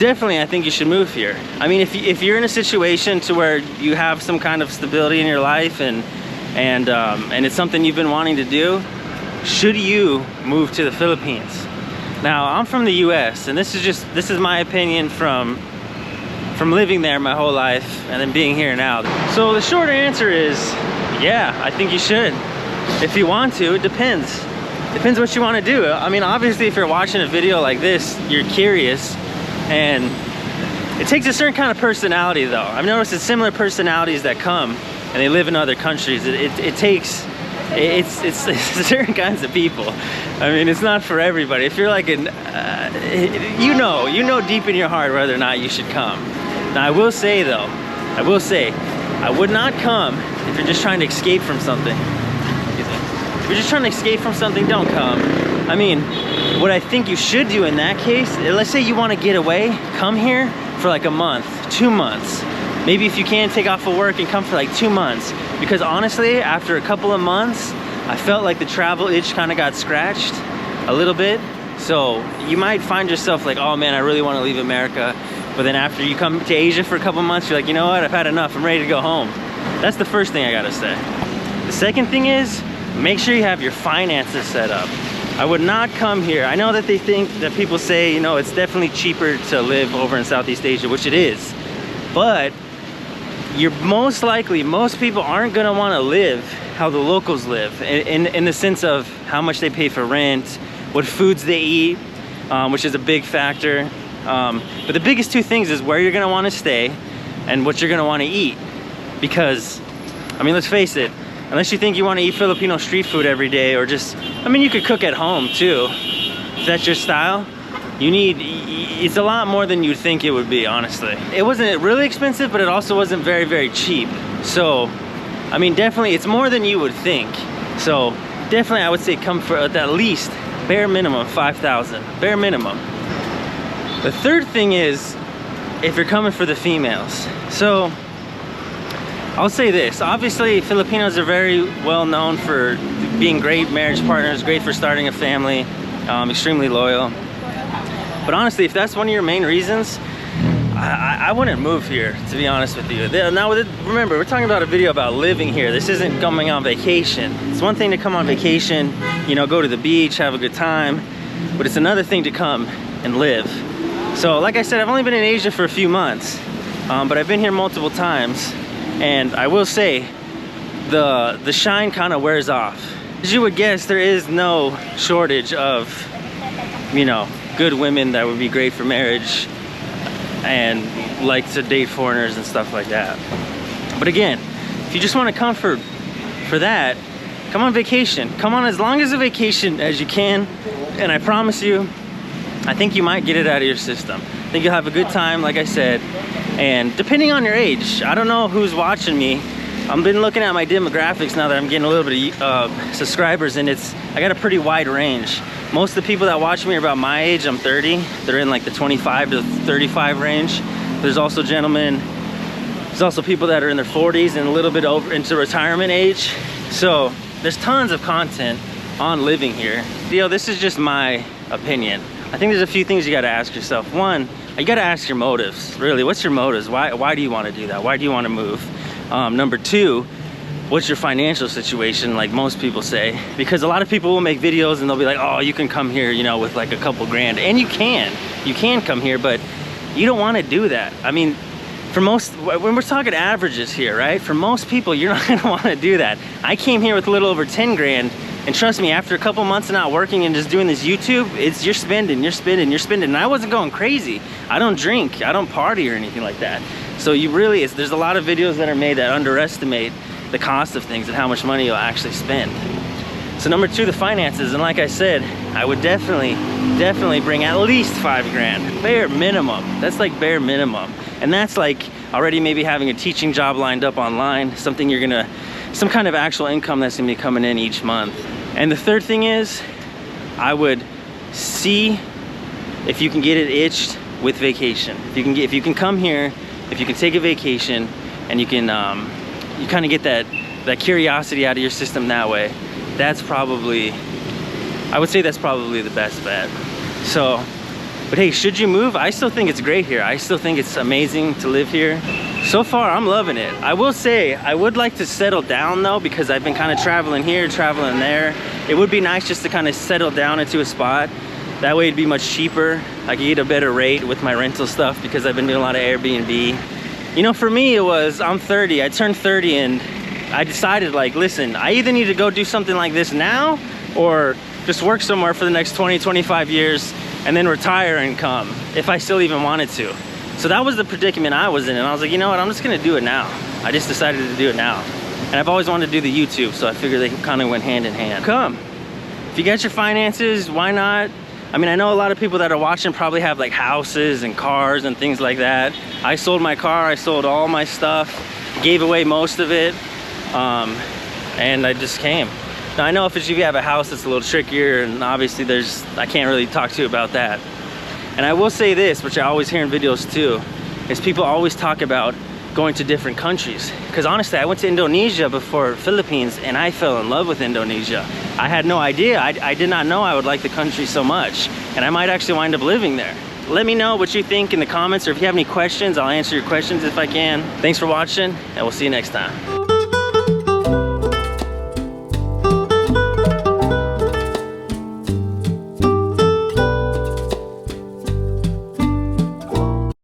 definitely I think you should move here. I mean, if you're in a situation to where you have some kind of stability in your life and it's something you've been wanting to do, should you move to the Philippines? Now, I'm from the US, and this is my opinion from living there my whole life and then being here now. So the short answer is, yeah, I think you should. If you want to, it depends. Depends what you want to do. I mean, obviously, if you're watching a video like this, you're curious, and it takes a certain kind of personality, though. I've noticed that similar personalities that come and they live in other countries, it's certain kinds of people. I mean, it's not for everybody. If you're like you know deep in your heart whether or not you should come. Now, I will say though, I would not come if you're just trying to escape from something. If you're just trying to escape from something, don't come. I mean, what I think you should do in that case, let's say you want to get away, come here for like a month, 2 months. Maybe if you can, take off of work and come for like 2 months. Because honestly, after a couple of months, I felt like the travel itch kind of got scratched a little bit. So you might find yourself like, oh man, I really want to leave America. But then after you come to Asia for a couple months, you're like, you know what, I've had enough, I'm ready to go home. That's the first thing I gotta say. The second thing is, make sure you have your finances set up. I would not come here. I know that they think that people say, you know, it's definitely cheaper to live over in Southeast Asia, which it is. But you're most likely, most people aren't gonna wanna live how the locals live in the sense of how much they pay for rent, what foods they eat, which is a big factor. But the biggest two things is where you're gonna wanna stay and what you're gonna wanna eat. Because, I mean, let's face it, unless you think you wanna eat Filipino street food every day, or just, I mean, you could cook at home too. If that's your style, it's a lot more than you'd think it would be, honestly. It wasn't really expensive, but it also wasn't very, very cheap. So, I mean, definitely, it's more than you would think. So, definitely, I would say come for at least, bare minimum, 5,000, bare minimum. The third thing is, if you're coming for the females. So, I'll say this, obviously Filipinos are very well known for being great marriage partners, great for starting a family, extremely loyal. But honestly, if that's one of your main reasons, I wouldn't move here, to be honest with you. Now, remember, we're talking about a video about living here. This isn't coming on vacation. It's one thing to come on vacation, you know, go to the beach, have a good time, but it's another thing to come and live. So, like I said, I've only been in Asia for a few months, but I've been here multiple times. And I will say, the shine kind of wears off. As you would guess, there is no shortage of, you know, good women that would be great for marriage and like to date foreigners and stuff like that. But again, if you just want to come for that, come on vacation. Come on as long as a vacation as you can, and I promise you, I think you might get it out of your system. I think you'll have a good time, like I said. And depending on your age, I don't know who's watching me. I've been looking at my demographics now that I'm getting a little bit of subscribers, and I got a pretty wide range. Most of the people that watch me are about my age. I'm 30. They're in like the 25 to 35 range. There's also there's also people that are in their 40s and a little bit over into retirement age. So there's tons of content on living here. You know, this is just my opinion. I think there's a few things you gotta ask yourself. One, you gotta ask your motives. Really, what's your motives? Why do you wanna do that? Why do you wanna move? Number two, what's your financial situation, like most people say? Because a lot of people will make videos and they'll be like, oh, you can come here, you know, with like a couple grand. And you can come here, but you don't wanna do that. I mean, for most, when we're talking averages here, right? For most people, you're not gonna wanna do that. I came here with a little over 10 grand. And trust me, after a couple months of not working and just doing this YouTube, you're spending. And I wasn't going crazy. I don't drink, I don't party or anything like that. So there's a lot of videos that are made that underestimate the cost of things and how much money you'll actually spend. So number two, the finances. And like I said, I would definitely bring at least 5 grand, bare minimum. That's like bare minimum. And that's like already maybe having a teaching job lined up online, some kind of actual income that's gonna be coming in each month. And the third thing is, I would see if you can get it itched with vacation. If you can come here, if you can take a vacation, and you can you kind of get that curiosity out of your system that way. I would say that's probably the best bet. So But hey, should you move? I still think it's great here. I still think it's amazing to live here. So far, I'm loving it. I will say, I would like to settle down though, because I've been kind of traveling here, traveling there. It would be nice just to kind of settle down into a spot. That way it'd be much cheaper. I could get a better rate with my rental stuff because I've been doing a lot of Airbnb. You know, for me, it was, I'm 30, I turned 30 and I decided like, listen, I either need to go do something like this now or just work somewhere for the next 20, 25 years and then retire and come, if I still even wanted to. So that was the predicament I was in, and I was like, you know what, I'm just gonna do it now. I just decided to do it now. And I've always wanted to do the YouTube, so I figured they kind of went hand in hand. Come. If you got your finances, why not? I mean, I know a lot of people that are watching probably have like houses and cars and things like that. I sold my car, I sold all my stuff, gave away most of it, and I just came. Now I know if you have a house, it's a little trickier, and obviously I can't really talk to you about that. And I will say this, which I always hear in videos too, is people always talk about going to different countries. Because honestly, I went to Indonesia before Philippines, and I fell in love with Indonesia. I had no idea. I did not know I would like the country so much, and I might actually wind up living there. Let me know what you think in the comments, or if you have any questions, I'll answer your questions if I can. Thanks for watching, and we'll see you next time.